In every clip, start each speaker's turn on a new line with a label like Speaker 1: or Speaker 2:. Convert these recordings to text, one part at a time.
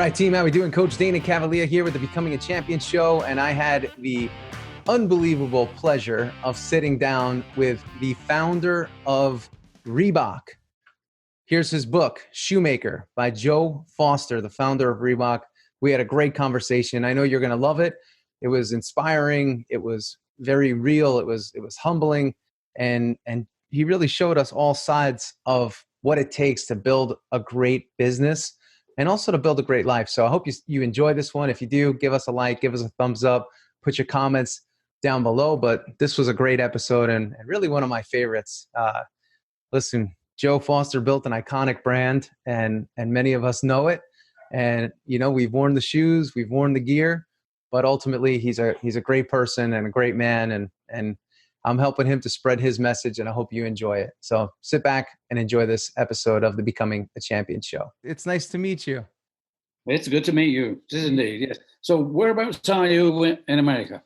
Speaker 1: right, team, how we doing? Coach Dana Cavalea here with the Becoming a Champion show, and I had the unbelievable pleasure of sitting down with the founder of Reebok. Here's his book, Shoemaker, by Joe Foster, the founder of Reebok. We had a great conversation. I know you're going to love it. It was inspiring. It was very real. It was humbling, and he really showed us all sides of what it takes to build a great business and also to build a great life. So I hope you enjoy this one. If you do, give us a like, give us a thumbs up, put your comments down below. But this was a great episode and really one of my favorites. Listen, Joe Foster built an iconic brand, and many of us know it. And, you know, we've worn the shoes, we've worn the gear, but ultimately he's a great person and a great man. And I'm helping him to spread his message, and I hope you enjoy it. So sit back and enjoy this episode of the Becoming a Champion show. It's nice to meet you.
Speaker 2: It's good to meet you. It is indeed, yes. So whereabouts are you in America?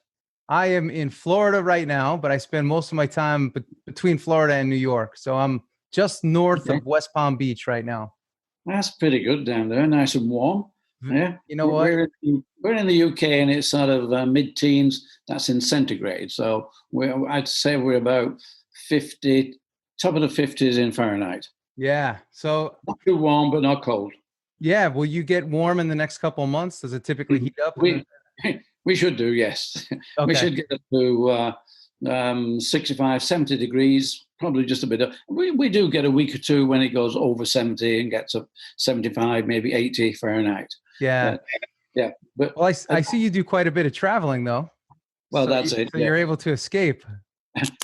Speaker 1: I am in Florida right now, but I spend most of my time between Florida and New York. So I'm just north of West Palm Beach right now.
Speaker 2: That's pretty good down there, nice and warm. Yeah,
Speaker 1: you know what?
Speaker 2: We're in the UK, and it's sort of mid-teens. That's in centigrade. So I'd say we're about 50, top of the 50s in Fahrenheit.
Speaker 1: Yeah. So
Speaker 2: not too warm, but not cold.
Speaker 1: Yeah. Will you get warm in the next couple of months? Does it typically heat up?
Speaker 2: We should do, yes.
Speaker 1: Okay.
Speaker 2: We should get up to 65, 70 degrees. Probably just a bit of, we do get a week or two when it goes over 70 and gets up 75, maybe 80 Fahrenheit.
Speaker 1: Yeah.
Speaker 2: Yeah. But
Speaker 1: well, I see you do quite a bit of traveling though.
Speaker 2: Well,
Speaker 1: so
Speaker 2: that's it.
Speaker 1: So you're able to escape.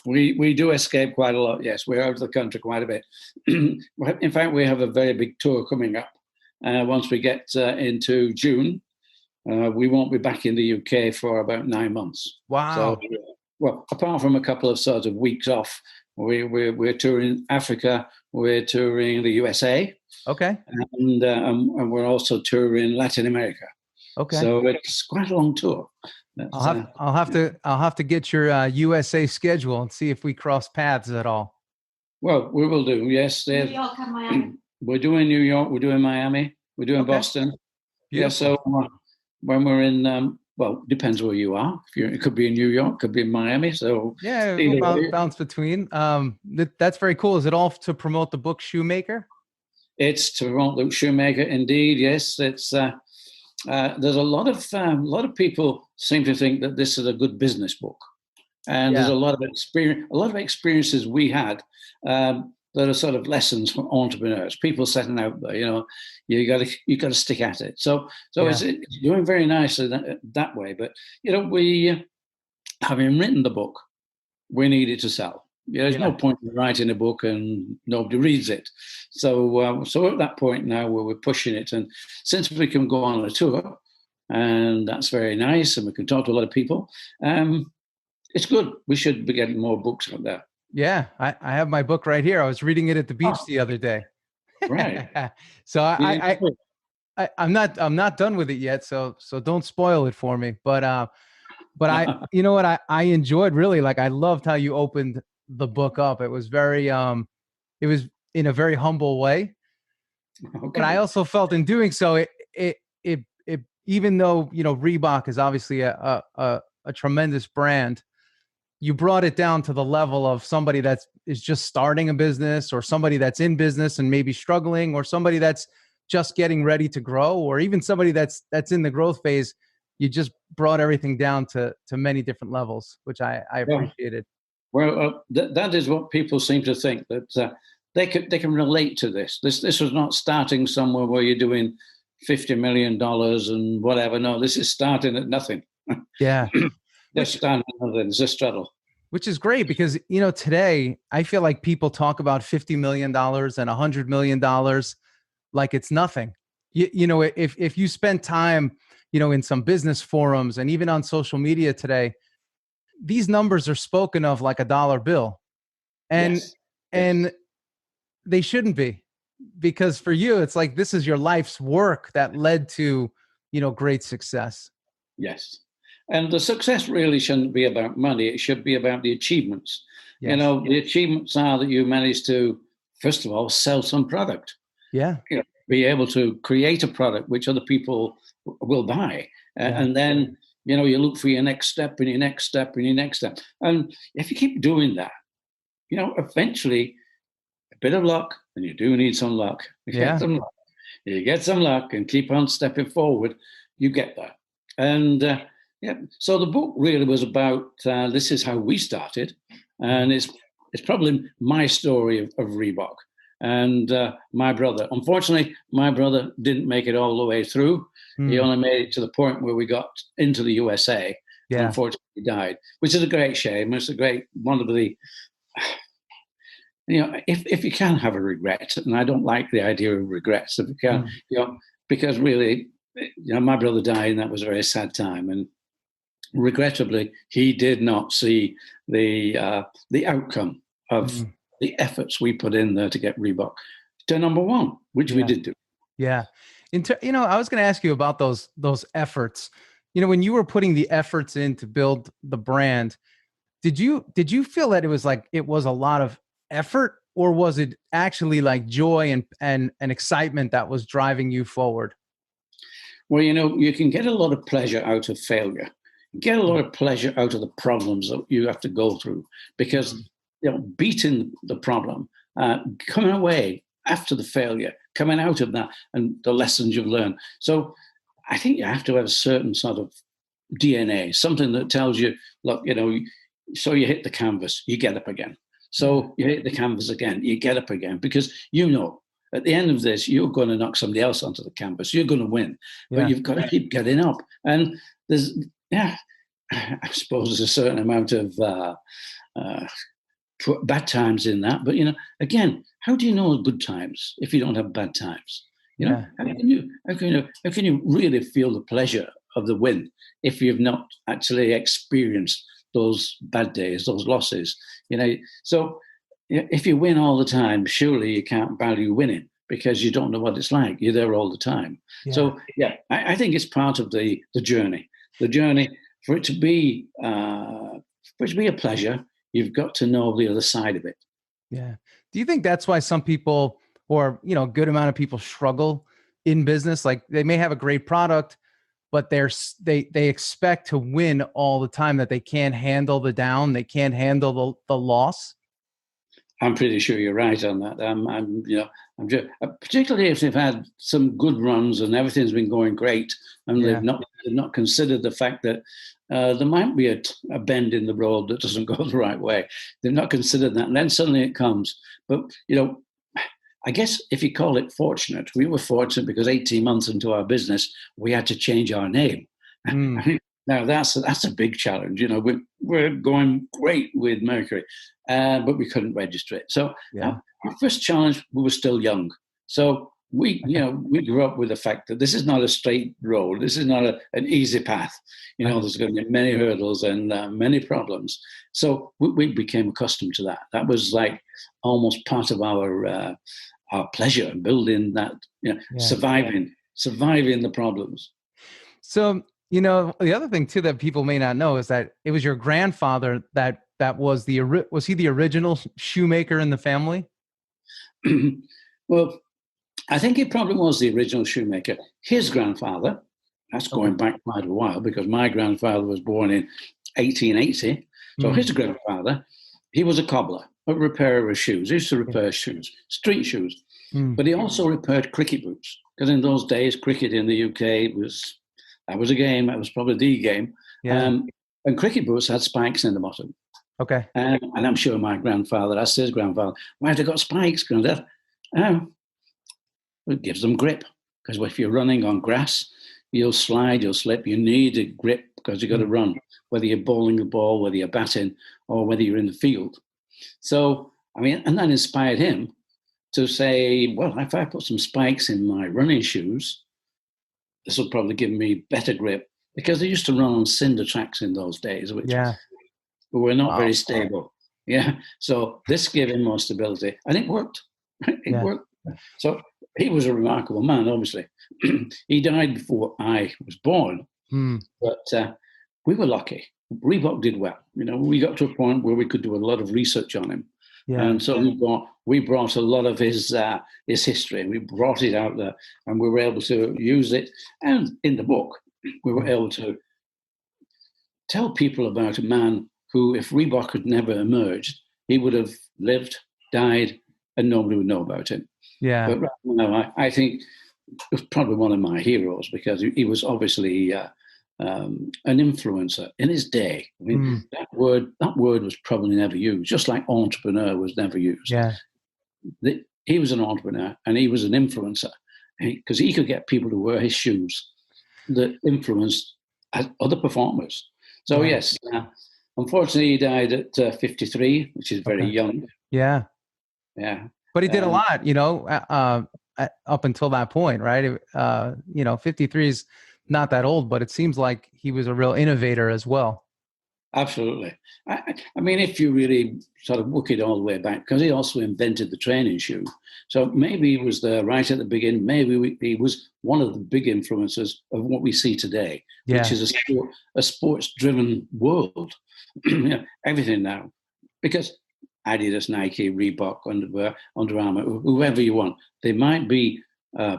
Speaker 2: We do escape quite a lot. Yes. We're out of the country quite a bit. In fact, we have a very big tour coming up. Once we get into June, we won't be back in the UK for about 9 months.
Speaker 1: Wow.
Speaker 2: So, well, apart from a couple of sort of weeks off, we're touring Africa, we're touring the USA.
Speaker 1: Okay.
Speaker 2: And we're also touring Latin America.
Speaker 1: Okay.
Speaker 2: So it's quite a long tour.
Speaker 1: I'll have to get your USA schedule and see if we cross paths at all.
Speaker 2: Well, we will do. Yes.
Speaker 3: New York and Miami.
Speaker 2: We're doing New York. We're doing Miami. We're doing Boston.
Speaker 1: Beautiful.
Speaker 2: Yeah. So when we're in, well, depends where you are. It could be in New York, could be in Miami. So
Speaker 1: yeah, we'll bounce between. That's very cool. Is it all to promote the book Shoemaker?
Speaker 2: It's to promote the Shoemaker, indeed. Yes, it's. There's a lot of people seem to think that this is a good business book, and there's a lot of experiences we had that are sort of lessons for entrepreneurs. People setting out there, you know, you got to stick at it. So it's doing very nicely that way. But you know, we having written the book, we needed to sell. There's no point in writing a book and nobody reads it. So at that point now where we're pushing it, and since we can go on a tour, and that's very nice, and we can talk to a lot of people, it's good. We should be getting more books out there.
Speaker 1: Yeah, I have my book right here. I was reading it at the beach the other day.
Speaker 2: Right.
Speaker 1: So I'm not done with it yet. So don't spoil it for me. But I, you know what, I enjoyed really, like, I loved how you opened the book up. It was very it was in a very humble way. Okay. But I also felt in doing so it even though, you know, Reebok is obviously a tremendous brand, you brought it down to the level of somebody that is just starting a business, or somebody that's in business and maybe struggling, or somebody that's just getting ready to grow, or even somebody that's in the growth phase. You just brought everything down to many different levels, which I appreciated.
Speaker 2: Well, that is what people seem to think, that they can relate to this. This was not starting somewhere where you're doing $50 million and whatever. No, this is starting at nothing.
Speaker 1: Yeah.
Speaker 2: Just starting at nothing. It's a struggle.
Speaker 1: Which is great because, you know, today I feel like people talk about $50 million and $100 million like it's nothing. You know, if you spend time, you know, in some business forums and even on social media today, these numbers are spoken of like a dollar bill, and they shouldn't be, because for you, it's like, this is your life's work that led to, you know, great success.
Speaker 2: Yes. And the success really shouldn't be about money. It should be about the achievements. Yes. You know, the achievements are that you managed to, first of all, sell some product.
Speaker 1: Yeah.
Speaker 2: You know, be able to create a product which other people will buy. And then, you know, you look for your next step and your next step and your next step. And if you keep doing that, you know, eventually a bit of luck, and you do need some luck. You get some luck and keep on stepping forward, you get there. And so the book really was about this is how we started, and it's probably my story of Reebok. And my brother, unfortunately, my brother didn't make it all the way through. He only made it to the point where we got into the USA. And unfortunately, he died, which is a great shame. It's a great one of the, you know, if you can have a regret, and I don't like the idea of regrets, if you can, you know, because really, you know, my brother died, and that was a very sad time. And regrettably, he did not see the outcome of the efforts we put in there to get Reebok to number one, which we did do.
Speaker 1: Yeah. You know, I was going to ask you about those efforts. You know, when you were putting the efforts in to build the brand, did you feel that it was a lot of effort, or was it actually like joy and excitement that was driving you forward?
Speaker 2: Well, you know, you can get a lot of pleasure out of failure. Get a lot of pleasure out of the problems that you have to go through, because you know, beating the problem, coming away after the failure, coming out of that, and the lessons you've learned. So I think you have to have a certain sort of DNA, something that tells you, look, you know, so you hit the canvas, you get up again. So you hit the canvas again, you get up again, because you know, at the end of this, you're going to knock somebody else onto the canvas. You're going to win, but you've got to keep getting up. And there's, I suppose there's a certain amount of bad times in that. But, you know, again, how do you know good times if you don't have bad times? You know, how can you really feel the pleasure of the win if you've not actually experienced those bad days, those losses? You know, so if you win all the time, surely you can't value winning, because you don't know what it's like. You're there all the time. So I think it's part of the journey. The journey, for it to be a pleasure, you've got to know the other side of it.
Speaker 1: Yeah. Do you think that's why some people, or, you know, a good amount of people, struggle in business? Like, they may have a great product, but they expect to win all the time, that they can't handle the down, they can't handle the loss?
Speaker 2: I'm pretty sure you're right on that. I'm just, particularly if they've had some good runs and everything's been going great, and they've not considered the fact that there might be a bend in the road that doesn't go the right way. They've not considered that, and then suddenly it comes. But, you know, I guess if you call it fortunate, we were fortunate because 18 months into our business, we had to change our name. Now that's a big challenge. You know, we're going great with Mercury, but we couldn't register it. So our first challenge, we were still young. So we grew up with the fact that this is not a straight road. This is not an easy path. You know, there's going to be many hurdles and many problems. So we became accustomed to that. That was like almost part of our pleasure in building that, you know, surviving the problems.
Speaker 1: So, you know, the other thing too that people may not know is that it was your grandfather that was was he the original shoemaker in the family?
Speaker 2: Well, I think he probably was the original shoemaker. His grandfather, that's going back quite a while, because my grandfather was born in 1880. So his grandfather, he was a cobbler, a repairer of shoes. He used to repair shoes, street shoes. But he also repaired cricket boots, because in those days, cricket in the UK was a game. That was probably the game. And cricket boots had spikes in the bottom.
Speaker 1: Okay.
Speaker 2: And I'm sure my grandfather asked his grandfather, why have they got spikes, Granddad? It gives them grip, because if you're running on grass, you'll slide, you'll slip. You need a grip because you've got to run, whether you're bowling the ball, whether you're batting, or whether you're in the field. So, I mean, and that inspired him to say, well, if I put some spikes in my running shoes, this will probably give me better grip, because they used to run on cinder tracks in those days, which were not very stable. Yeah. So this gave him more stability, and it worked. It worked. So he was a remarkable man, obviously. He died before I was born, but we were lucky. Reebok did well. You know, we got to a point where we could do a lot of research on him.
Speaker 1: Yeah.
Speaker 2: And so we brought a lot of his history. We brought it out there, and we were able to use it. And in the book, we were able to tell people about a man who, if Reebok had never emerged, he would have lived, died, and nobody would know about him.
Speaker 1: Yeah.
Speaker 2: But right now, I think it was probably one of my heroes, because he was obviously an influencer in his day. I mean, that word was probably never used, just like entrepreneur was never used.
Speaker 1: Yeah.
Speaker 2: He was an entrepreneur, and he was an influencer, because he could get people to wear his shoes that influenced other performers. So yes, unfortunately, he died at 53, which is very young.
Speaker 1: Yeah.
Speaker 2: Yeah.
Speaker 1: But he did a lot, up until that point, right? 53 is not that old, but it seems like he was a real innovator as well.
Speaker 2: Absolutely. I mean, if you really sort of look it all the way back, because he also invented the training shoe. So maybe he was there right at the beginning. Maybe he was one of the big influences of what we see today, which is a sports-driven world. Everything now. Because Adidas, Nike, Reebok, Under Armour, whoever you want, they might be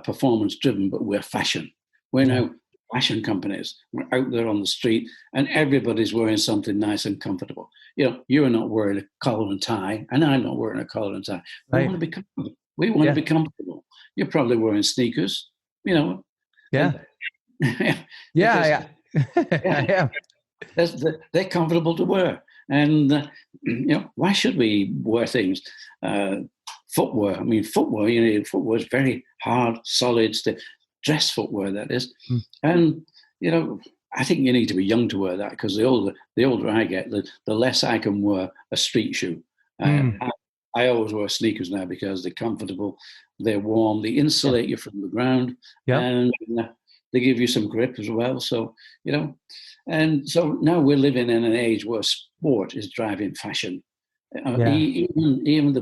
Speaker 2: performance-driven, but we're fashion. We're now fashion companies. We're out there on the street, and everybody's wearing something nice and comfortable. You're not wearing a collar and tie, and I'm not wearing a collar and tie. We want to be comfortable. We want to be comfortable. You're probably wearing sneakers,
Speaker 1: Yeah.
Speaker 2: I am. They're comfortable to wear. And, why should we wear things? Footwear. I mean, footwear is very hard, solid, dress footwear, that is. And, I think you need to be young to wear that, because the older I get, the less I can wear a street shoe. I always wear sneakers now because they're comfortable, they're warm, they insulate you from the ground, and they give you some grip as well. So, and so now we're living in an age where sport is driving fashion. Even the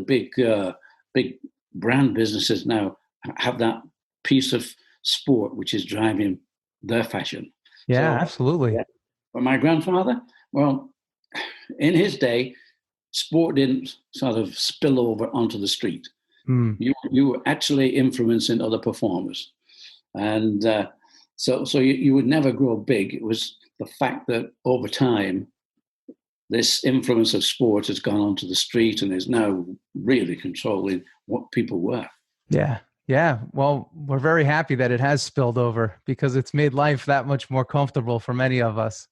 Speaker 2: big brand businesses now have that piece of sport which is driving their fashion.
Speaker 1: Yeah, absolutely.
Speaker 2: But my grandfather, well, in his day, sport didn't sort of spill over onto the street. You were actually influencing other performers. And so you would never grow big. It was the fact that over time, this influence of sport has gone onto the street and is now really controlling what people wear.
Speaker 1: Yeah. Well, we're very happy that it has spilled over, because it's made life that much more comfortable for many of us.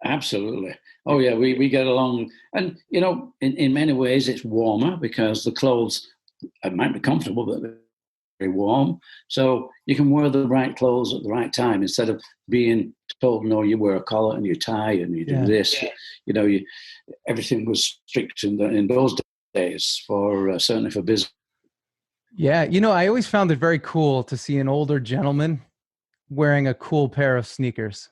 Speaker 2: Absolutely. Oh, yeah, we get along. And, in many ways, it's warmer because the clothes might be comfortable, but they're very warm. So you can wear the right clothes at the right time instead of being told, no, you wear a collar and you tie and you do this. Everything was strict in those days, certainly for business.
Speaker 1: Yeah. I always found it very cool to see an older gentleman wearing a cool pair of sneakers.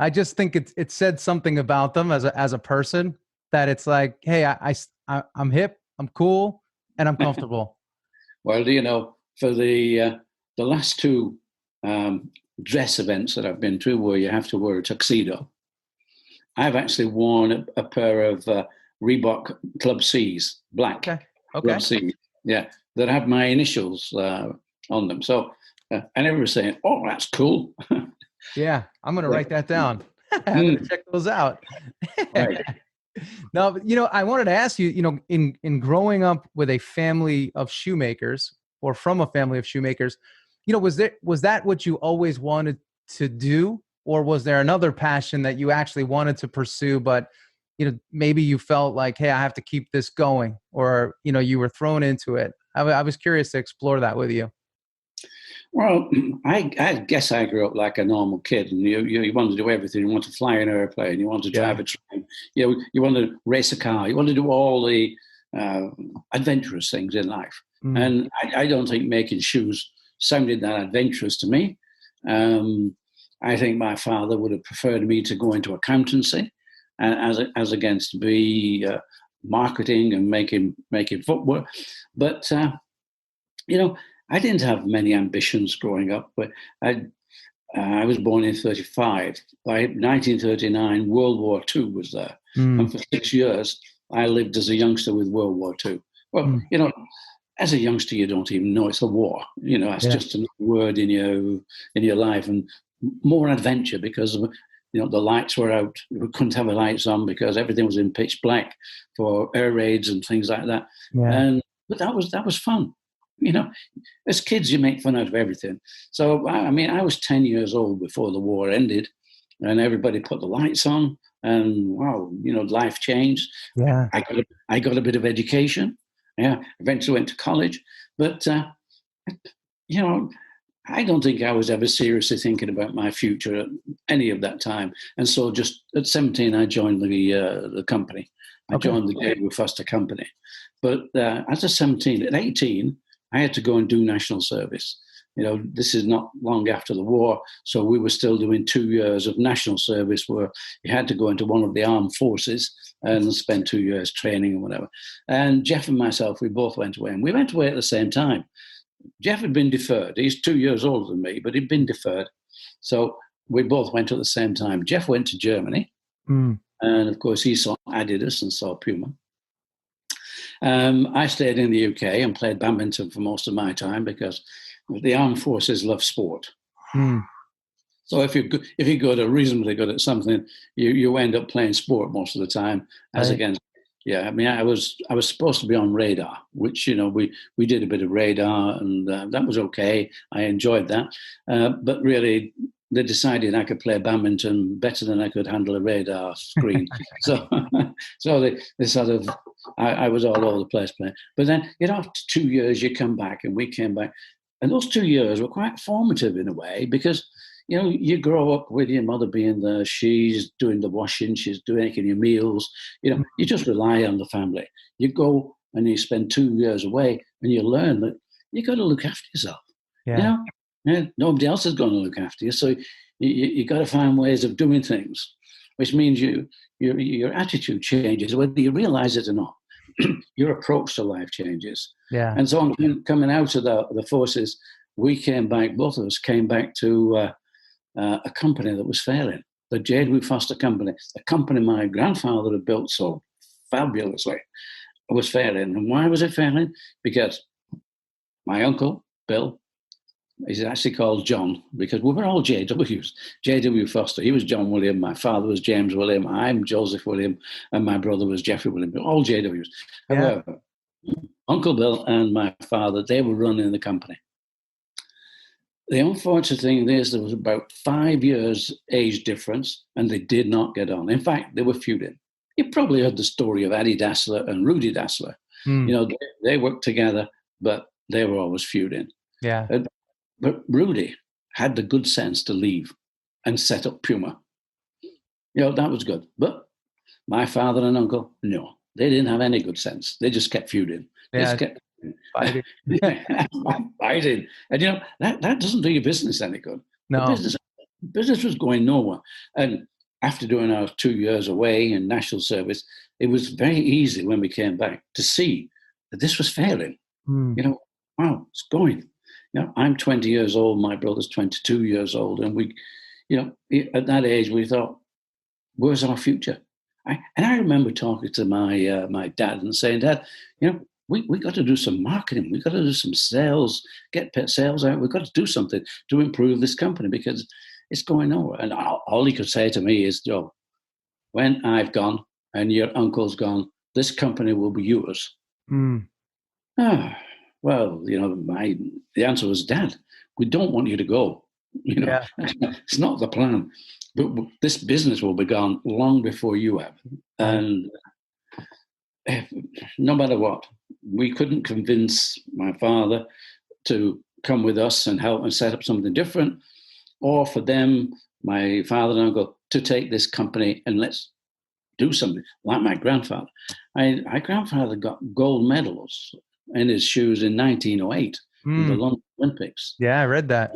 Speaker 1: I just think it said something about them as a person, that it's like, hey, I'm hip, I'm cool, and I'm comfortable.
Speaker 2: Well, for the last two dress events that I've been to, where you have to wear a tuxedo, I've actually worn a pair of Reebok Club C's, black Club C's, that have my initials on them. So, and everyone was saying, "Oh, that's cool."
Speaker 1: Yeah, I'm going to write that down. I'm going to check those out.
Speaker 2: Right.
Speaker 1: No, but, I wanted to ask you, in growing up with a family of shoemakers, or from a family of shoemakers, was that what you always wanted to do? Or was there another passion that you actually wanted to pursue, but, maybe you felt like, hey, I have to keep this going, or, you were thrown into it? I was curious to explore that with you.
Speaker 2: Well, I guess I grew up like a normal kid, and you want to do everything. You want to fly an airplane, you want to drive a train, you want to race a car, you want to do all the adventurous things in life. And I don't think making shoes sounded that adventurous to me. I think my father would have preferred me to go into accountancy, as against be marketing and making footwear. But I didn't have many ambitions growing up, but I was born in 1935. By 1939, World War II was there. And for 6 years, I lived as a youngster with World War II. Well, as a youngster, you don't even know it's a war. It's just another word in your life, and more adventure because the lights were out. We couldn't have the lights on because everything was in pitch black for air raids and things like that.
Speaker 1: Yeah.
Speaker 2: But that was fun. As kids, you make fun out of everything. So I was 10 years old before the war ended, and everybody put the lights on, and wow, life changed.
Speaker 1: Yeah.
Speaker 2: I got a bit of education. Yeah, eventually went to college, but I don't think I was ever seriously thinking about my future at any of that time. And so, just at 17, I joined the company. I joined the J.W. Foster company. But as a 17, at 18, I had to go and do national service. This is not long after the war, so we were still doing 2 years of national service where you had to go into one of the armed forces and spend 2 years training and whatever. And Jeff and myself, we both went away, and we went away at the same time. Jeff had been deferred. He's 2 years older than me, but he'd been deferred. So we both went at the same time. Jeff went to Germany, and of course he saw Adidas and saw Puma. I stayed in the UK and played badminton for most of my time because the armed forces love sport. So if you're good or reasonably good at something, you end up playing sport most of the time. As against, I was supposed to be on radar, which we did a bit of radar, and that was okay. I enjoyed that, but really they decided I could play badminton better than I could handle a radar screen. so they sort of I was all over the place playing. But then after 2 years you come back, and we came back. And those 2 years were quite formative in a way because, you grow up with your mother being there. She's doing the washing. She's making your meals. You just rely on the family. You go and you spend 2 years away and you learn that you got to look after yourself.
Speaker 1: Yeah.
Speaker 2: Nobody else is going to look after you. So you got to find ways of doing things, which means your attitude changes, whether you realize it or not. Your approach to life changes.
Speaker 1: Yeah.
Speaker 2: And so coming out of the forces, we came back, both of us came back to a company that was failing, the J.W. Foster company, a company my grandfather had built so fabulously, was failing. And why was it failing? Because my uncle, Bill, he's actually called John, because we were all JWs. J.W. Foster, he was John William, my father was James William, I'm Joseph William, and my brother was Jeffrey William, all JWs.
Speaker 1: Yeah.
Speaker 2: However, Uncle Bill and my father, they were running the company. The unfortunate thing is there was about 5 years age difference, and they did not get on. In fact, they were feuding. You probably heard the story of Addie Dassler and Rudy Dassler. They worked together, but they were always feuding.
Speaker 1: Yeah.
Speaker 2: But Rudy had the good sense to leave and set up Puma. That was good. But my father and uncle, no, they didn't have any good sense. They just kept feuding. They just kept
Speaker 1: fighting.
Speaker 2: Fighting. And that doesn't do your business any good.
Speaker 1: No.
Speaker 2: The business was going nowhere. And after doing our 2 years away in national service, it was very easy when we came back to see that this was failing. Wow, it's going. I'm 20 years old, my brother's 22 years old, and we, at that age, we thought, where's our future? And I remember talking to my dad and saying, Dad, we got to do some marketing, we got to do some sales, get sales out, we've got to do something to improve this company because it's going nowhere. And all he could say to me is, Joe, when I've gone and your uncle's gone, this company will be yours. Well, the answer was, Dad, we don't want you to go. It's not the plan. But this business will be gone long before you have. And no matter what, we couldn't convince my father to come with us and help and set up something different, or for them, my father and uncle, to take this company and let's do something like my grandfather. My grandfather got gold medals in his shoes in 1908 in the London Olympics.
Speaker 1: Yeah, I read that.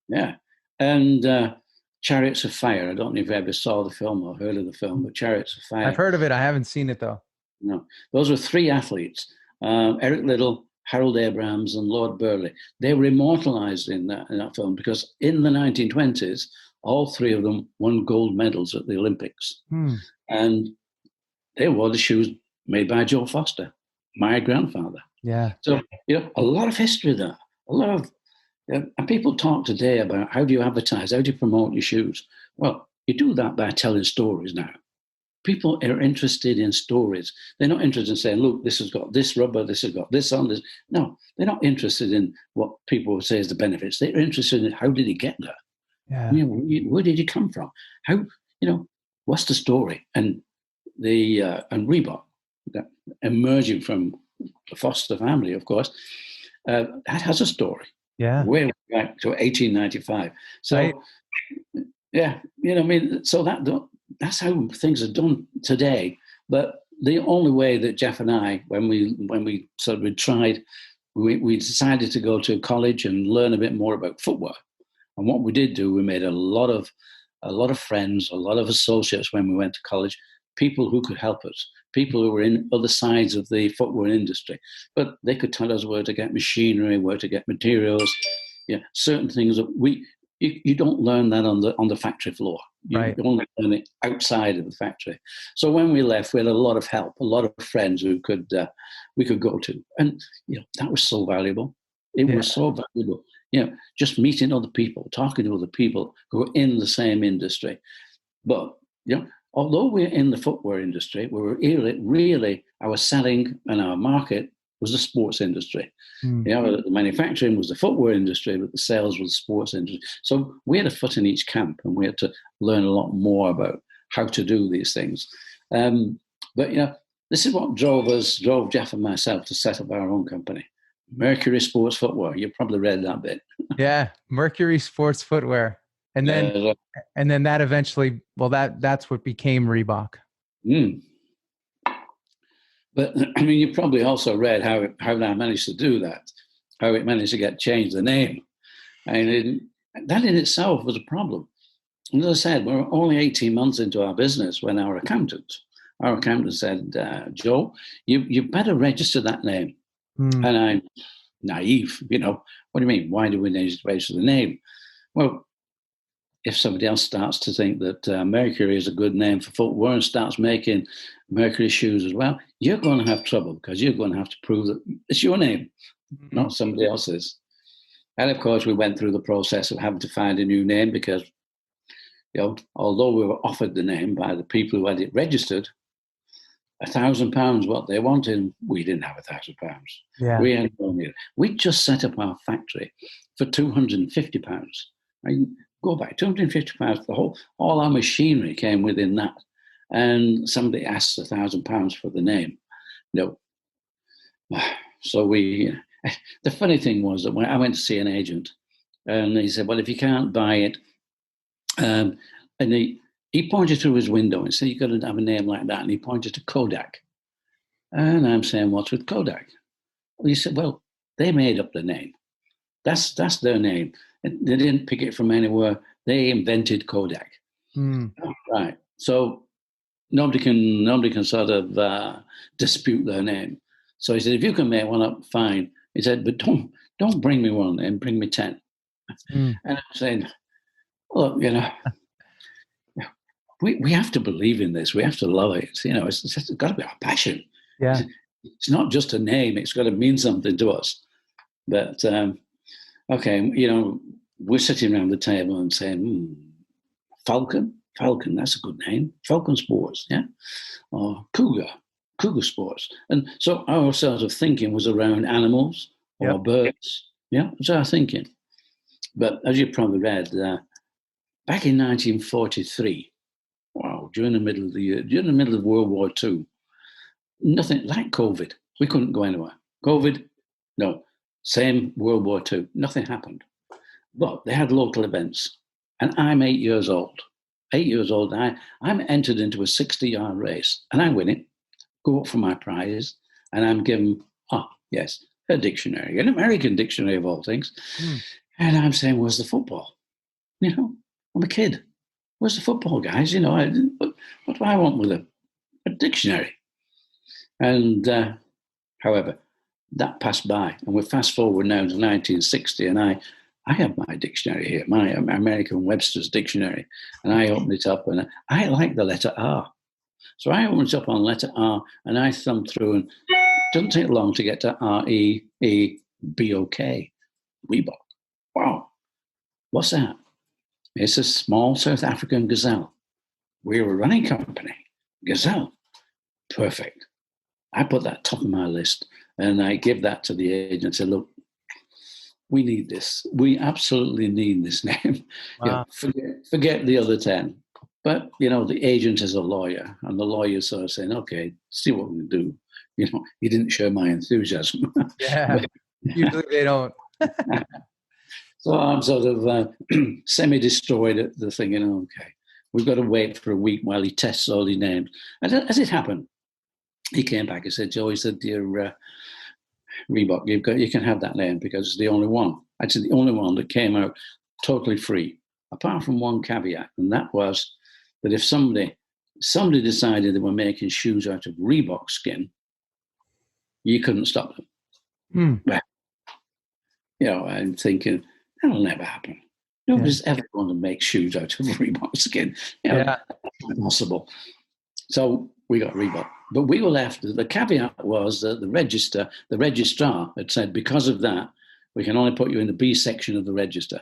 Speaker 2: Yeah. And Chariots of Fire. I don't know if you ever saw the film or heard of the film, but Chariots of Fire.
Speaker 1: I've heard of it. I haven't seen it, though.
Speaker 2: No. Those were three athletes, Eric Liddell, Harold Abrahams, and Lord Burleigh. They were immortalized in that film because in the 1920s, all three of them won gold medals at the Olympics. And they wore the shoes made by Joe Foster, my grandfather.
Speaker 1: Yeah.
Speaker 2: So, a lot of history there. A lot of, and people talk today about how do you advertise, how do you promote your shoes? Well, you do that by telling stories now. People are interested in stories. They're not interested in saying, look, this has got this rubber, this has got this on this. No, they're not interested in what people would say is the benefits. They're interested in how did he get there?
Speaker 1: Yeah.
Speaker 2: Where did he come from? How, what's the story? And and Reebok, emerging from the Foster family, of course, that has a story.
Speaker 1: Yeah.
Speaker 2: Way back to 1895. So,
Speaker 1: right.
Speaker 2: So that's how things are done today. But the only way that Jeff and I, when we tried, we decided to go to college and learn a bit more about footwear. And what we did do, we made a lot of friends, a lot of associates when we went to college, people who could help us, people who were in other sides of the footwear industry. But they could tell us where to get machinery, where to get materials, certain things that you don't learn that on the factory floor. You only learn it outside of the factory. So when we left, we had a lot of help, a lot of friends who we could go to, and that was so valuable. It was so valuable. Just meeting other people, talking to other people who are in the same industry. But although we're in the footwear industry, we were really our selling and our market was the sports industry. The manufacturing was the footwear industry, but the sales was the sports industry. So we had a foot in each camp, and we had to learn a lot more about how to do these things. But this is what drove Jeff and myself to set up our own company, Mercury Sports Footwear. You probably read that bit.
Speaker 1: Yeah, Mercury Sports Footwear, and then that eventually, that's what became Reebok.
Speaker 2: But I mean, you probably also read how I managed to do that, how it managed to change the name. And that in itself was a problem. And as I said, we were only 18 months into our business when our accountant said, Joe, you better register that name. And I'm naive, what do you mean? Why do we need to register the name? Well, if somebody else starts to think that Mercury is a good name for footwear and starts making Mercury shoes as well, you're going to have trouble because you're going to have to prove that it's your name, not somebody else's. And of course, we went through the process of having to find a new name because, although we were offered the name by the people who had it registered, £1,000 what they wanted, we didn't have £1,000.
Speaker 1: Yeah.
Speaker 2: We had no money. We just set up our factory for £250. Go back, £250. All our machinery came within that, and somebody asked £1,000 for the name. No. So the funny thing was that when I went to see an agent, and he said, "Well, if you can't buy it," and he pointed through his window and said, "You've got to have a name like that," and he pointed to Kodak, and I'm saying, "What's with Kodak?" Well, he said, "Well, they made up the name. That's their name. They didn't pick it from anywhere. They invented Kodak." Right. So nobody can sort of dispute their name. So he said, "If you can make one up, fine." He said, "But don't bring me one and bring me 10." And I'm saying, "Look, we have to believe in this. We have to love it. It's got to be our passion.
Speaker 1: Yeah.
Speaker 2: It's not just a name. It's got to mean something to us." But okay, we're sitting around the table and saying, Falcon, that's a good name. Falcon Sports, yeah? Or Cougar Sports. And so our sort of thinking was around animals or birds. Yeah, that's our thinking. But as you probably read, back in 1943, during the middle of World War II, nothing like COVID. We couldn't go anywhere. COVID, no. Same World War II. Nothing happened. But they had local events. And I'm 8 years old. 8 years old. I'm entered into a 60-yard race. And I win it. Go up for my prize. And I'm given, a dictionary. An American dictionary of all things. And I'm saying, where's the football? I'm a kid. Where's the football, guys? What do I want with a dictionary? And however, that passed by, and we fast forward now to 1960, and I have my dictionary here, my American Webster's dictionary, and I open it up, and I like the letter R. So I opened up on letter R, and I thumbed through, and it doesn't take long to get to REEBOK. Reebok. Wow. What's that? It's a small South African gazelle. We're a running company. Gazelle. Perfect. I put that top of my list, and I give that to the agent and said, look, we need this. We absolutely need this name.
Speaker 1: Wow.
Speaker 2: Forget the other 10. But, the agent is a lawyer, and the lawyer sort of saying, okay, see what we can do. He didn't share my enthusiasm.
Speaker 1: Yeah. Usually they don't.
Speaker 2: So I'm sort of semi-destroyed at the thing, okay, we've got to wait for a week while he tests all the names. And as it happened, he came back and said, Joe, he said, dear Reebok, you can have that name because it's the only one. Actually, the only one that came out totally free, apart from one caveat, and that was that if somebody decided they were making shoes out of Reebok skin, you couldn't stop them. Well, I'm thinking, that'll never happen. Nobody's ever going to make shoes out of Reebok skin. That's impossible. So we got Reebok. But we were left, the caveat was that the registrar had said, because of that, we can only put you in the B section of the register.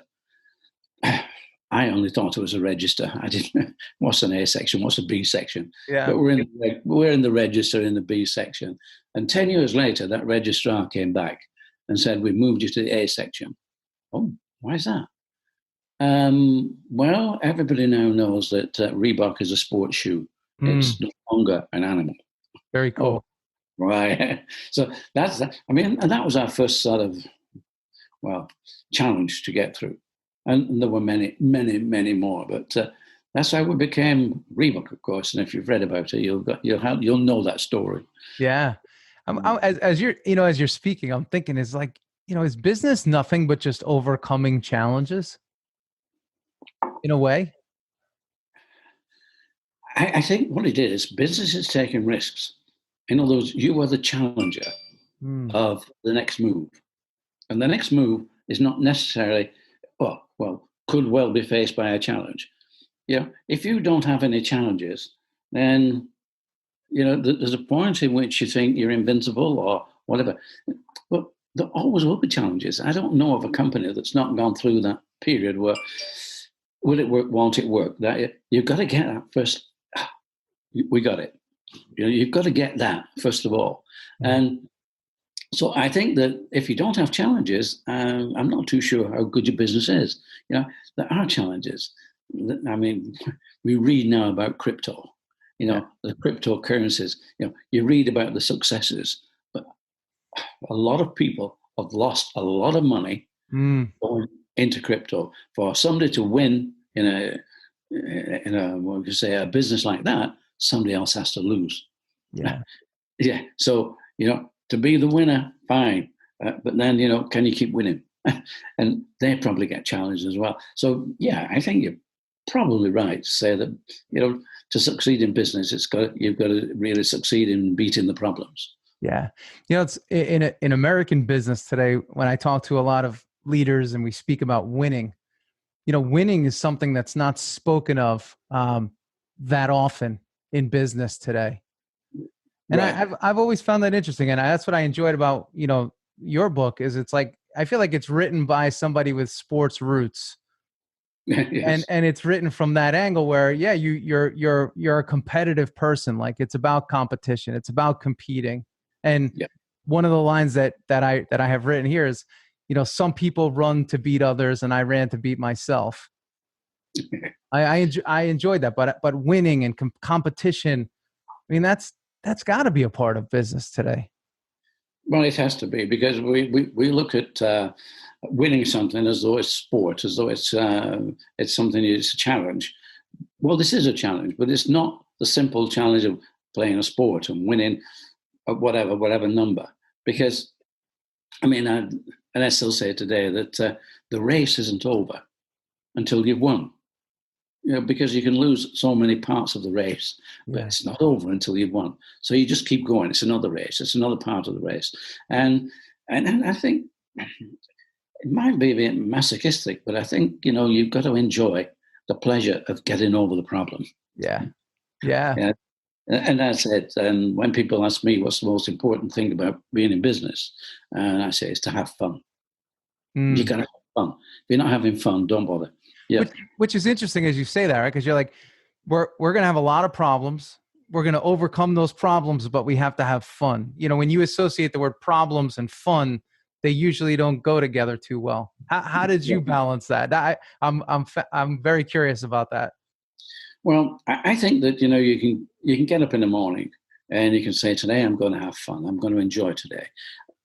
Speaker 2: I only thought it was a register. I didn't know what's an A section, what's a B section. Yeah. But we're in the register in the B section. And 10 years later, that registrar came back and said, we moved you to the A section. Oh, why is that? Well, everybody now knows that Reebok is a sports shoe. It's no longer an animal.
Speaker 1: Very cool.
Speaker 2: Oh, right. So that's that. I mean, and that was our first sort of, challenge to get through. And there were many, many, many more. But that's how we became Reebok, of course. And if you've read about it, you'll know that story.
Speaker 1: Yeah. As you're speaking, I'm thinking, is business nothing but just overcoming challenges in a way?
Speaker 2: I think what it is, business is taking risks. In other words, you are the challenger of the next move. And the next move is not necessarily, could well be faced by a challenge. If you don't have any challenges, then, there's a point in which you think you're invincible or whatever. But there always will be challenges. I don't know of a company that's not gone through that period where, will it work, won't it work? You've got to get that first. We got it. You've got to get that first of all. And so I think that if you don't have challenges, I'm not too sure how good your business is. There are challenges. I mean, we read now about crypto, the cryptocurrencies. You read about the successes, but a lot of people have lost a lot of money going into crypto. For somebody to win in a business like that, somebody else has to lose.
Speaker 1: Yeah.
Speaker 2: Yeah. So, to be the winner, fine. But then, can you keep winning? And they probably get challenged as well. So, yeah, I think you're probably right to say that, to succeed in business, you've got to really succeed in beating the problems.
Speaker 1: Yeah. It's in American business today, when I talk to a lot of leaders and we speak about winning, winning is something that's not spoken of that often in business today. And right. I've always found that interesting. And that's what I enjoyed about, your book is it's like, I feel like it's written by somebody with sports roots. Yes. And it's written from that angle where, you're a competitive person. Like it's about competition. It's about competing. And one of the lines that I have written here is, some people run to beat others and I ran to beat myself. I enjoyed that, but winning and competition, I mean, that's got to be a part of business today.
Speaker 2: Well, it has to be, because we look at winning something as though it's sport, as though it's something, it's a challenge. Well, this is a challenge, but it's not the simple challenge of playing a sport and winning whatever number. Because, I mean, and I still say today that the race isn't over until you've won. Because you can lose so many parts of the race, but it's not over until you've won. So you just keep going. It's another race. It's another part of the race. And I think it might be a bit masochistic, but I think, you've got to enjoy the pleasure of getting over the problem.
Speaker 1: Yeah.
Speaker 2: And I said, and when people ask me what's the most important thing about being in business, and I say it's to have fun. You got to have fun. If you're not having fun, don't bother. Yeah.
Speaker 1: Which is interesting as you say that, right? Because you're like, we're going to have a lot of problems. We're going to overcome those problems, but we have to have fun. You know, when you associate the word problems and fun, they usually don't go together too well. How did you balance that? I'm very curious about that.
Speaker 2: Well, I think that, you know, you can get up in the morning and you can say, today I'm going to have fun. I'm going to enjoy today.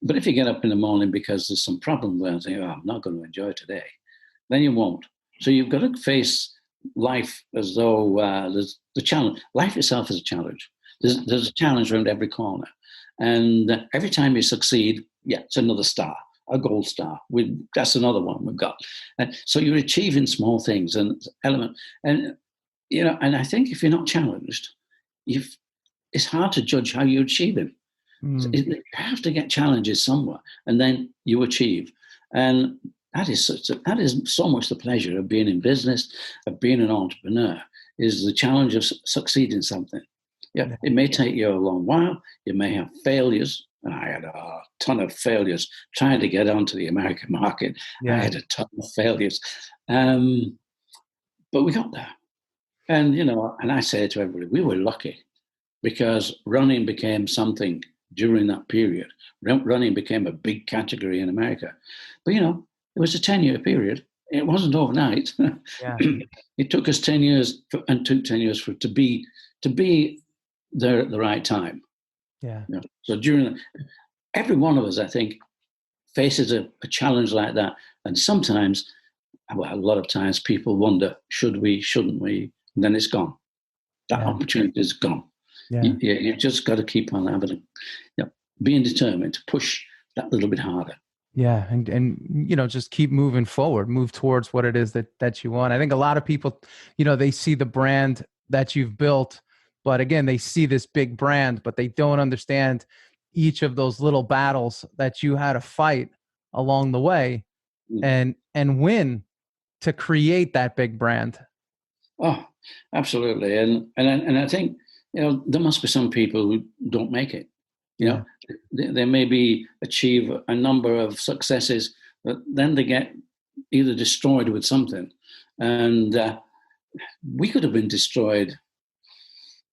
Speaker 2: But if you get up in the morning because there's some problem there and think, oh, I'm not going to enjoy today, then you won't. So you've got to face life as though there's the challenge. Life itself is a challenge. There's a challenge around every corner. And every time you succeed, it's another star, a gold star. That's another one we've got. And so you're achieving small things and element. And, you know, and I think if you're not challenged, it's hard to judge how you achieve it. You have to get challenges somewhere, and then you achieve. And that is so much the pleasure of being in business, of being an entrepreneur, is the challenge of succeeding something. Yeah, it may take you a long while. You may have failures. And I had a ton of failures trying to get onto the American market. I had a ton of failures. But we got there. And, you know, and I say to everybody, we were lucky because running became something during that period. Running became a big category in America. But, you know, it was a 10-year period. It wasn't overnight. It took us 10 years and took 10 years for it to be there at the right time.
Speaker 1: Yeah.
Speaker 2: You know? So every one of us, I think, faces a challenge like that. And sometimes, well, a lot of times people wonder, should we, shouldn't we? And then it's gone. That opportunity is gone. Yeah. You just got to keep on having being determined to push that little bit harder.
Speaker 1: Yeah. And, you know, just keep moving forward, move towards what it is that you want. I think a lot of people, you know, they see the brand that you've built, but again, they see this big brand, but they don't understand each of those little battles that you had to fight along the way and win to create that big brand.
Speaker 2: Oh, absolutely. And I think, you know, there must be some people who don't make it. You know, they maybe achieve a number of successes, but then they get either destroyed with something. And we could have been destroyed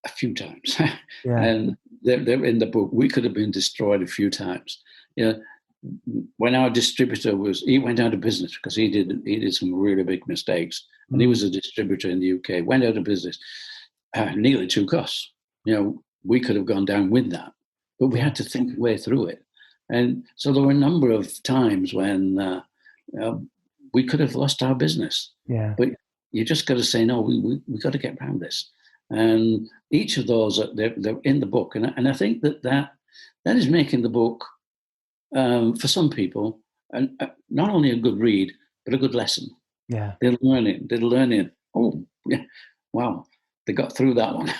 Speaker 2: a few times. And they're in the book. We could have been destroyed a few times. You know, when our distributor he went out of business because he did some really big mistakes, and he was a distributor in the UK. Went out of business, nearly took us. You know, we could have gone down with that, but we had to think our way through it. And so there were a number of times when we could have lost our business. But you just got to say, no, we got to get around this. And each of those, they're in the book. And I think that is making the book, for some people, not only a good read, but a good lesson. They're learning. Oh, yeah, wow, they got through that one.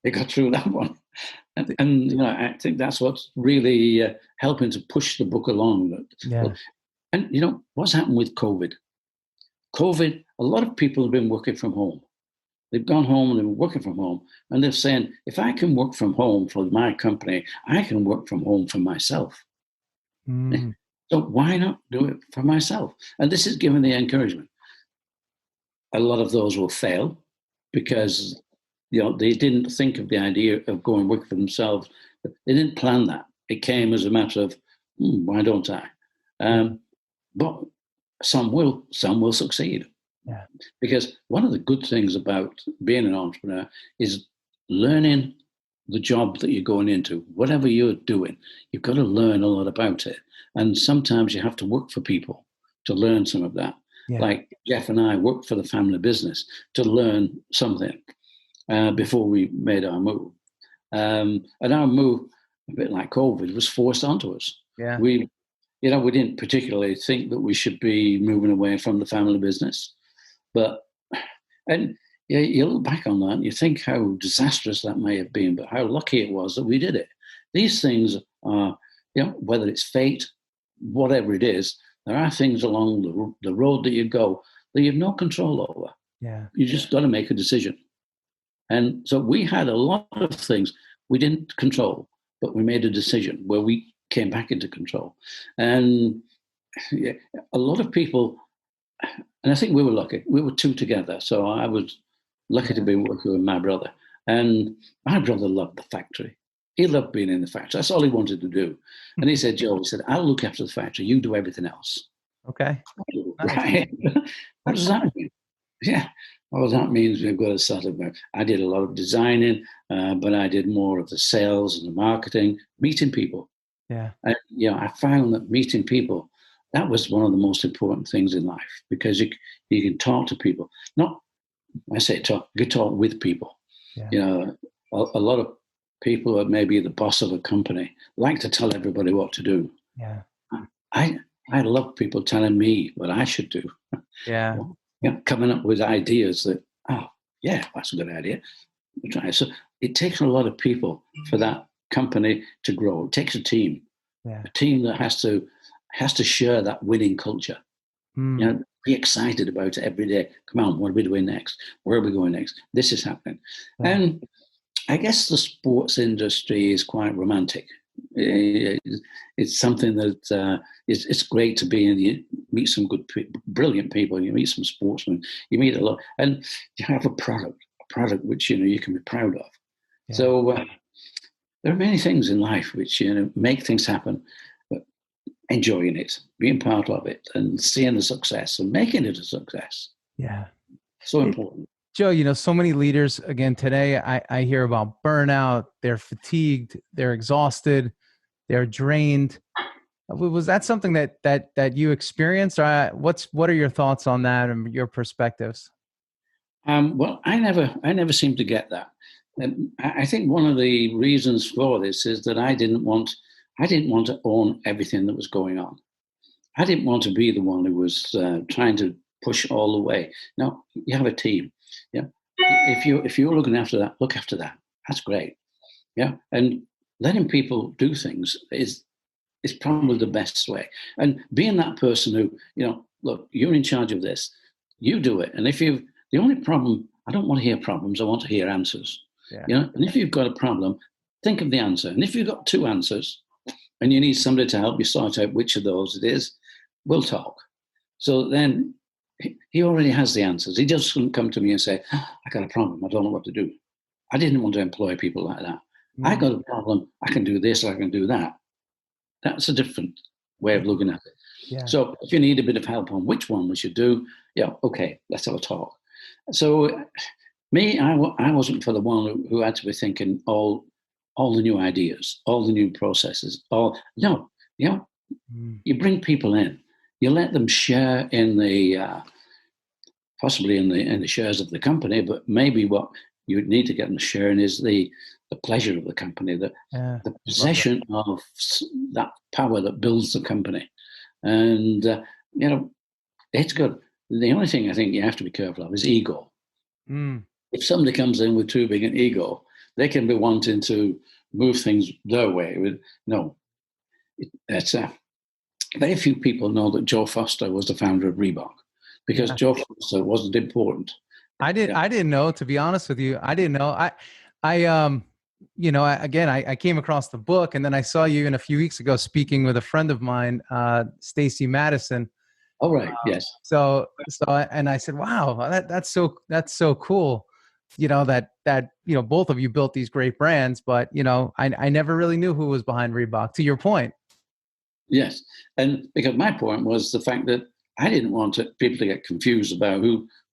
Speaker 2: They got through that one. And you know, I think that's what's really helping to push the book along. And, you know, what's happened with COVID? COVID, a lot of people have been working from home. They've gone home and they've been working from home. And they're saying, if I can work from home for my company, I can work from home for myself. So why not do it for myself? And this is given the encouragement. A lot of those will fail because, you know, they didn't think of the idea of going work for themselves. They didn't plan that. It came as a matter of, why don't I? But some will succeed. Because one of the good things about being an entrepreneur is learning the job that you're going into. Whatever you're doing, you've got to learn a lot about it. And sometimes you have to work for people to learn some of that. Like Jeff and I worked for the family business to learn something before we made our move. And our move, a bit like COVID, was forced onto us. We didn't particularly think that we should be moving away from the family business. And you look back on that and you think how disastrous that may have been, but how lucky it was that we did it. These things are, you know, whether it's fate, whatever it is, there are things along the road that you go that you have no control over. You just got to make a decision. And so we had a lot of things we didn't control, but we made a decision where we came back into control. And yeah, a lot of people, and I think we were lucky. We were two together. So I was lucky to be working with my brother. And my brother loved the factory. He loved being in the factory. That's all he wanted to do. And he said, Joe, he said, I'll look after the factory. You do everything else.
Speaker 1: Okay.
Speaker 2: Right. What does that mean? Yeah. Well, that means we've got to sort of, I did a lot of designing, but I did more of the sales and the marketing, meeting people.
Speaker 1: Yeah.
Speaker 2: And, I found that meeting people, that was one of the most important things in life, because you can talk to people. Not, I say talk, you can talk with people.
Speaker 1: Yeah.
Speaker 2: A lot of people that may be the boss of a company like to tell everybody what to do.
Speaker 1: Yeah.
Speaker 2: I love people telling me what I should do.
Speaker 1: Yeah.
Speaker 2: Coming up with ideas that, that's a good idea. So it takes a lot of people for that company to grow. It takes a team that has to share that winning culture. Be excited about it every day. Come on, what are we doing next? Where are we going next? This is happening. Yeah. And I guess the sports industry is quite romantic. It's something that it's great to be in. You meet some brilliant people. You meet some sportsmen. You meet a lot, and you have a product which you can be proud of. Yeah. So there are many things in life which make things happen. But enjoying it, being part of it, and seeing the success and making it a success.
Speaker 1: Yeah,
Speaker 2: so important.
Speaker 1: Joe, so many leaders, again, today I hear about burnout. They're fatigued, they're exhausted, they're drained. Was that something that you experienced? Or what are your thoughts on that and your perspectives?
Speaker 2: Well, I never seem to get that. And I think one of the reasons for this is that I didn't want to own everything that was going on. I didn't want to be the one who was trying to push all the way. No, you have a team. Yeah, if you're looking after that, look after that. That's great. Yeah, and letting people do things is probably the best way. And being that person who, look, you're in charge of this. You do it. And the only problem, I don't want to hear problems. I want to hear answers. Yeah. And if you've got a problem, think of the answer. And if you've got two answers and you need somebody to help you sort out which of those it is, we'll talk. So then he already has the answers. He just couldn't come to me and say, I got a problem. I don't know what to do. I didn't want to employ people like that. I got a problem. I can do this. I can do that. That's a different way of looking at it. Yeah. So if you need a bit of help on which one we should do, okay, let's have a talk. So me, I wasn't for the one who had to be thinking all the new ideas, all the new processes. You bring people in. You let them share in the possibly in the shares of the company, but maybe what you need to get them sharing is the pleasure of the company, the possession of that power that builds the company. And it's good. The only thing I think you have to be careful of is ego. If somebody comes in with too big an ego, they can be wanting to move things their way. Very few people know that Joe Foster was the founder of Reebok, because Joe Foster wasn't important.
Speaker 1: I didn't know, to be honest with you. I didn't know. I came across the book, and then I saw you a few weeks ago speaking with a friend of mine, Stacy Madison.
Speaker 2: Oh, right. Yes.
Speaker 1: So, and I said, wow, that's so cool. That both of you built these great brands, but I never really knew who was behind Reebok, to your point.
Speaker 2: Yes. And because my point was the fact that I didn't want people to get confused about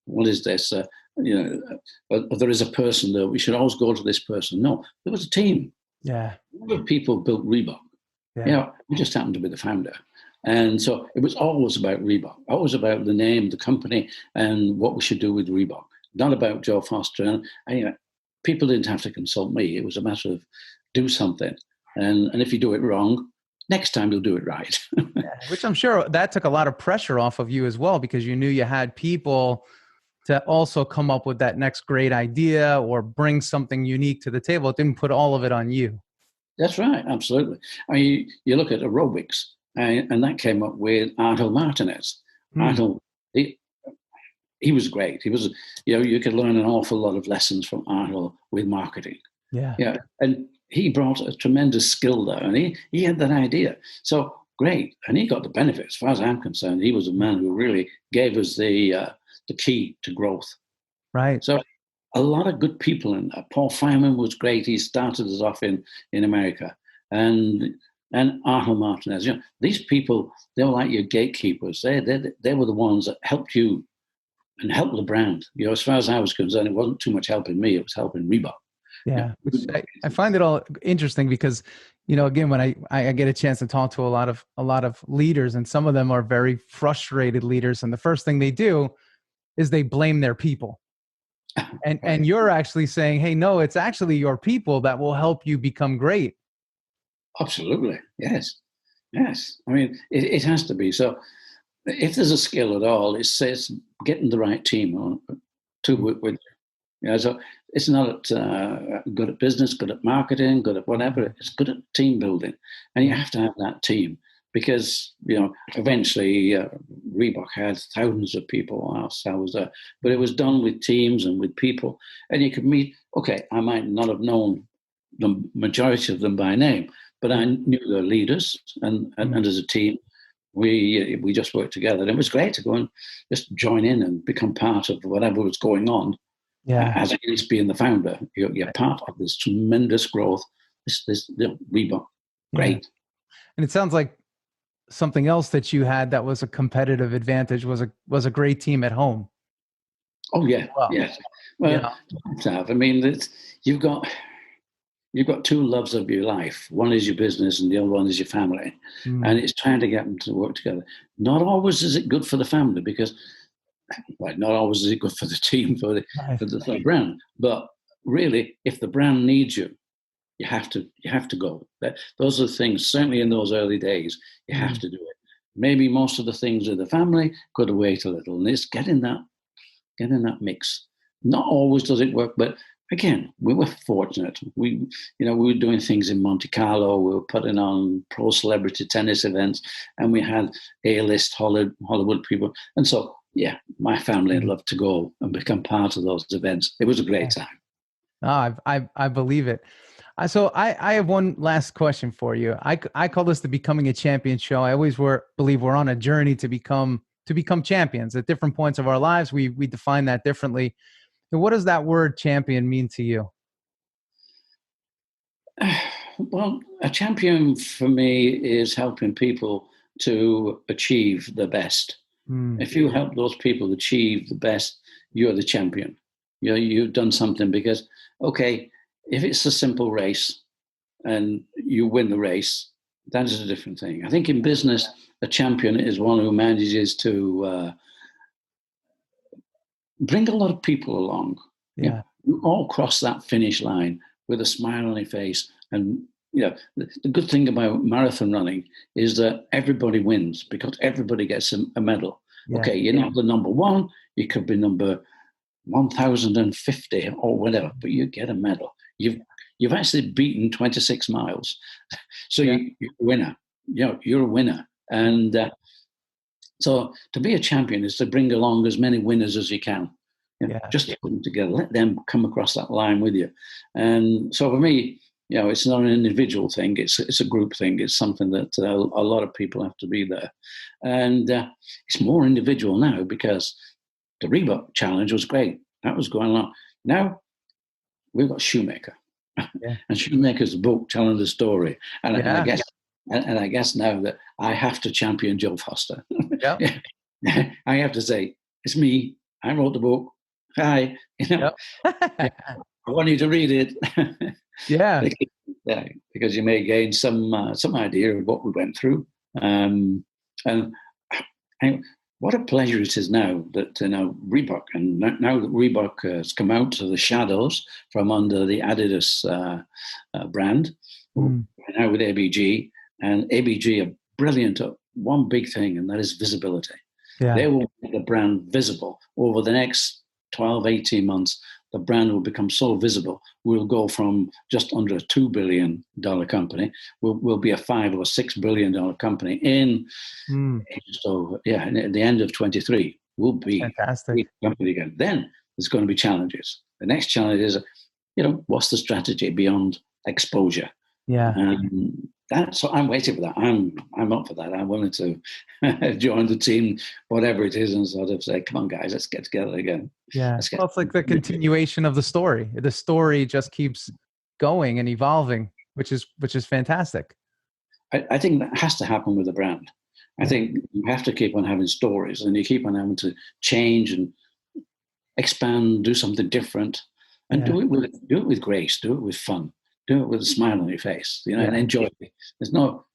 Speaker 2: what is this? There is a person there. We should always go to this person. No, there was a team.
Speaker 1: Yeah.
Speaker 2: A lot of people built Reebok. Yeah. We just happened to be the founder. And so it was always about Reebok, always about the name, the company, and what we should do with Reebok. Not about Joe Foster. And people didn't have to consult me. It was a matter of do something. And if you do it wrong, next time you'll do it right.
Speaker 1: Which I'm sure that took a lot of pressure off of you as well, because you knew you had people to also come up with that next great idea or bring something unique to the table. It didn't put all of it on you.
Speaker 2: That's right. Absolutely. I mean, you look at aerobics, and that came up with Arnold Martinez. Arnold, he was great. He was, you could learn an awful lot of lessons from Arnold with marketing.
Speaker 1: Yeah.
Speaker 2: Yeah. And he brought a tremendous skill there, and he had that idea. So great. And he got the benefit. As far as I'm concerned, he was a man who really gave us the key to growth.
Speaker 1: Right.
Speaker 2: So a lot of good people in there. Paul Fireman was great. He started us off in America. And Arnold Martinez. These people, they were like your gatekeepers. They were the ones that helped you and helped the brand. As far as I was concerned, it wasn't too much helping me. It was helping Reebok.
Speaker 1: Yeah. Which I find it all interesting because, again, when I get a chance to talk to a lot of leaders, and some of them are very frustrated leaders, and the first thing they do is they blame their people. And you're actually saying, hey, no, it's actually your people that will help you become great.
Speaker 2: Absolutely. Yes. I mean, it has to be. So if there's a skill at all, it's getting the right team on to work with. So it's not good at business, good at marketing, good at whatever. It's good at team building. And you have to have that team because, eventually Reebok had thousands of people whilst I was there. But it was done with teams and with people. And you could meet, I might not have known the majority of them by name, but I knew their leaders. And as a team, we just worked together. And it was great to go and just join in and become part of whatever was going on.
Speaker 1: Yeah.
Speaker 2: As against being the founder, you're part of this tremendous growth. This Reebok, great.
Speaker 1: Yeah. And it sounds like something else that you had that was a competitive advantage was a great team at home.
Speaker 2: Oh yeah, yes. Well, I mean, you've got two loves of your life. One is your business, and the other one is your family. And it's trying to get them to work together. Not always is it good for the family because. Not always is it good for the team, for the brand. But really, if the brand needs you, you have to go. Those are the things, certainly in those early days, you have to do it. Maybe most of the things with the family could wait a little. And it's getting that mix. Not always does it work, but again, we were fortunate. We were doing things in Monte Carlo. We were putting on pro celebrity tennis events, and we had A-list Hollywood people. And so, yeah, my family had loved to go and become part of those events. It was a great time.
Speaker 1: I believe it. So I have one last question for you. I call this the Becoming a Champion show. I always believe we're on a journey to become champions. At different points of our lives, we define that differently. And what does that word champion mean to you?
Speaker 2: Well, a champion for me is helping people to achieve the best. If you help those people achieve the best, you're the champion. You've done something because, if it's a simple race and you win the race, that is a different thing. I think in business, a champion is one who manages to bring a lot of people along.
Speaker 1: Yeah.
Speaker 2: You all cross that finish line with a smile on your face. And the good thing about marathon running is that everybody wins because everybody gets a medal. Yeah. You're not the number one. You could be number 1,050 or whatever, but you get a medal. You've actually beaten 26 miles, so you're a winner. You're a winner, and so to be a champion is to bring along as many winners as you can. Just put them together, let them come across that line with you. And so for me, it's not an individual thing; it's a group thing. It's something that a lot of people have to be there, and it's more individual now because the Reebok challenge was great. That was going on. Now we've got Shoemaker, and Shoemaker's book telling the story. And I guess now that I have to champion Joe Foster. I have to say it's me. I wrote the book. Hi, I want you to read it. Because you may gain some idea of what we went through, and what a pleasure it is now that Reebok, and now that Reebok has come out of the shadows from under the Adidas brand, now with ABG, and ABG are brilliant at one big thing, and that is visibility. They will make the brand visible over the next 12, 18 months. The brand will become so visible. We'll go from just under a $2 billion company. We'll be a $5 or $6 billion company at the end of 23. We'll be
Speaker 1: Fantastic.
Speaker 2: a company again. Then there's going to be challenges. The next challenge is, what's the strategy beyond exposure?
Speaker 1: Yeah.
Speaker 2: So I'm waiting for that. I'm up for that. I'm willing to join the team, whatever it is, and sort of say, "Come on, guys, let's get together again."
Speaker 1: Yeah. Well, it's like the continuation of the story. The story just keeps going and evolving, which is fantastic.
Speaker 2: I think that has to happen with a brand. I think you have to keep on having stories, and you keep on having to change and expand, do something different, and do it with grace, do it with fun, do it with a smile on your face, and enjoy it. There's no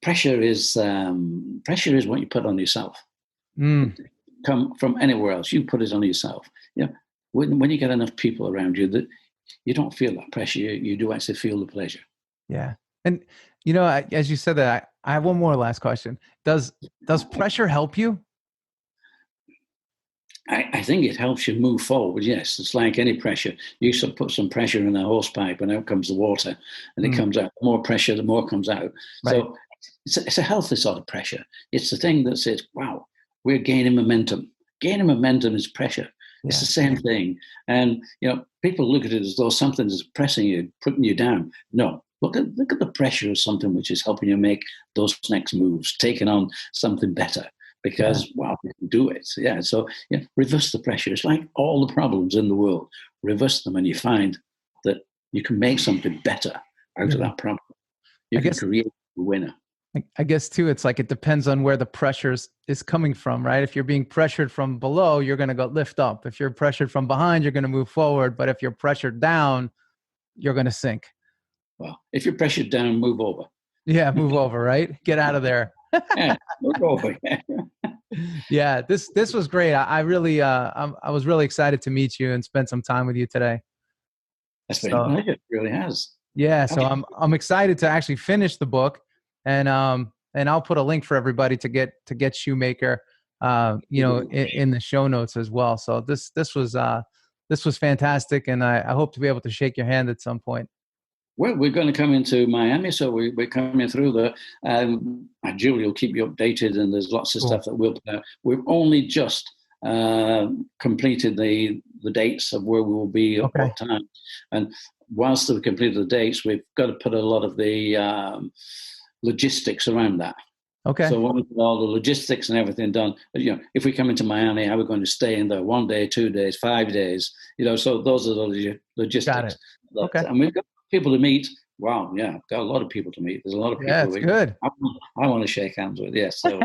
Speaker 2: pressure is what you put on yourself. Come from anywhere else, you put it on yourself. When you get enough people around you, that you don't feel that pressure, you do actually feel the pleasure.
Speaker 1: Yeah. And as you said that, I have one more last question. Does pressure help you?
Speaker 2: I think it helps you move forward. Yes, it's like any pressure. You put some pressure in a hose pipe, and out comes the water, and it comes out. The more pressure, the more comes out. Right. So it's a healthy sort of pressure. It's the thing that says, "Wow, we're gaining momentum." Gaining momentum is pressure. Yeah. It's the same thing. And people look at it as though something is pressing you, putting you down. No. Look at the pressure of something which is helping you make those next moves, taking on something better. Because wow, we can do it. Yeah. So reverse the pressure. It's like all the problems in the world. Reverse them, and you find that you can make something better out of that problem. You can create a winner.
Speaker 1: I guess too, it's like it depends on where the pressure is coming from, right? If you're being pressured from below, you're going to go lift up. If you're pressured from behind, you're going to move forward. But if you're pressured down, you're going to sink.
Speaker 2: Well, if you're pressured down, move over.
Speaker 1: Yeah, move over, right? Get out of there.
Speaker 2: Yeah, move over.
Speaker 1: Yeah, this was great. I really, I was really excited to meet you and spend some time with you today.
Speaker 2: That's been a pleasure. It really has.
Speaker 1: Yeah, so I'm excited to actually finish the book, and I'll put a link for everybody to get Shoemaker, in the show notes as well. So this was fantastic, and I hope to be able to shake your hand at some point.
Speaker 2: Well, we're going to come into Miami, so we're coming through there. Julie will keep you updated, and there's lots of stuff that we'll put out. We've only just completed the dates of where we will be at what time. And whilst we've completed the dates, we've got to put a lot of the logistics around that.
Speaker 1: Okay.
Speaker 2: So when we get all the logistics and everything done, if we come into Miami, how are we going to stay in there 1 day, 2 days, 5 days? So those are the logistics.
Speaker 1: Got it. Okay.
Speaker 2: And we've got people to meet. Wow, yeah, got a lot of people to meet. There's a lot of people.
Speaker 1: Yeah, it's good.
Speaker 2: I want to shake hands with. Yes, so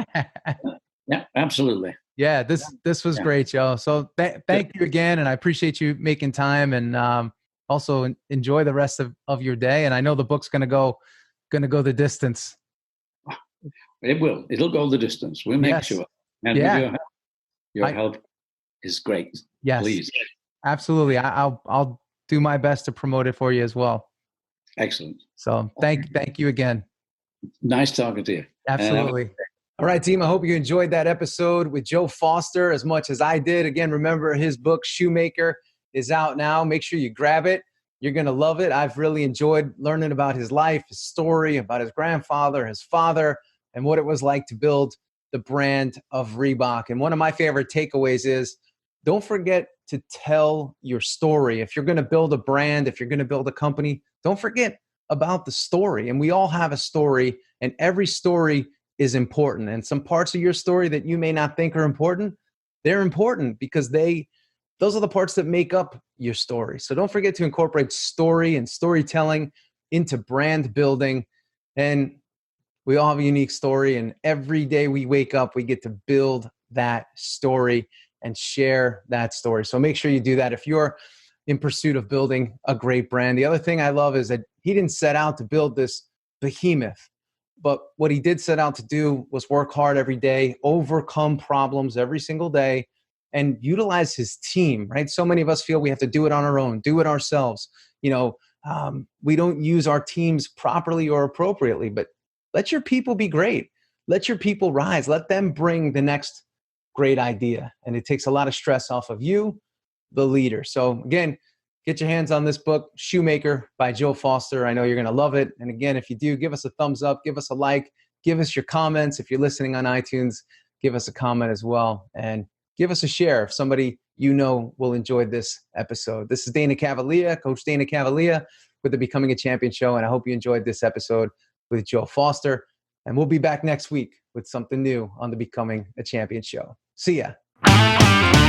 Speaker 2: yeah, absolutely.
Speaker 1: Yeah, this was great, Joe. So thank you again, and I appreciate you making time, and also enjoy the rest of your day. And I know the book's gonna go the distance.
Speaker 2: It will. It'll go the distance. We'll make sure. And your help is great.
Speaker 1: Yes,
Speaker 2: please.
Speaker 1: Absolutely. I'll do my best to promote it for you as well.
Speaker 2: Excellent.
Speaker 1: So thank you again.
Speaker 2: Nice talking to you.
Speaker 1: Absolutely. All right, team. I hope you enjoyed that episode with Joe Foster as much as I did. Again, remember his book, Shoemaker, is out now. Make sure you grab it. You're going to love it. I've really enjoyed learning about his life, his story, about his grandfather, his father, and what it was like to build the brand of Reebok. And one of my favorite takeaways is don't forget to tell your story. If you're going to build a brand, if you're going to build a company, don't forget about the story. And we all have a story, and every story is important. And some parts of your story that you may not think are important, they're important because those are the parts that make up your story. So don't forget to incorporate story and storytelling into brand building. And we all have a unique story, and every day we wake up, we get to build that story and share that story. So make sure you do that if you're in pursuit of building a great brand. The other thing I love is that he didn't set out to build this behemoth, but what he did set out to do was work hard every day, overcome problems every single day, and utilize his team, right? So many of us feel we have to do it on our own, do it ourselves. We don't use our teams properly or appropriately, but let your people be great. Let your people rise. Let them bring the next great idea. And it takes a lot of stress off of you, the leader. So again, get your hands on this book, Shoemaker by Joe Foster. I know you're going to love it. And again, if you do, give us a thumbs up, give us a like, give us your comments. If you're listening on iTunes, give us a comment as well, and give us a share if somebody you know will enjoy this episode. This is Dana Cavalea, Coach Dana Cavalea with the Becoming a Champion show, and I hope you enjoyed this episode with Joe Foster. And we'll be back next week with something new on the Becoming a Champion show. See ya.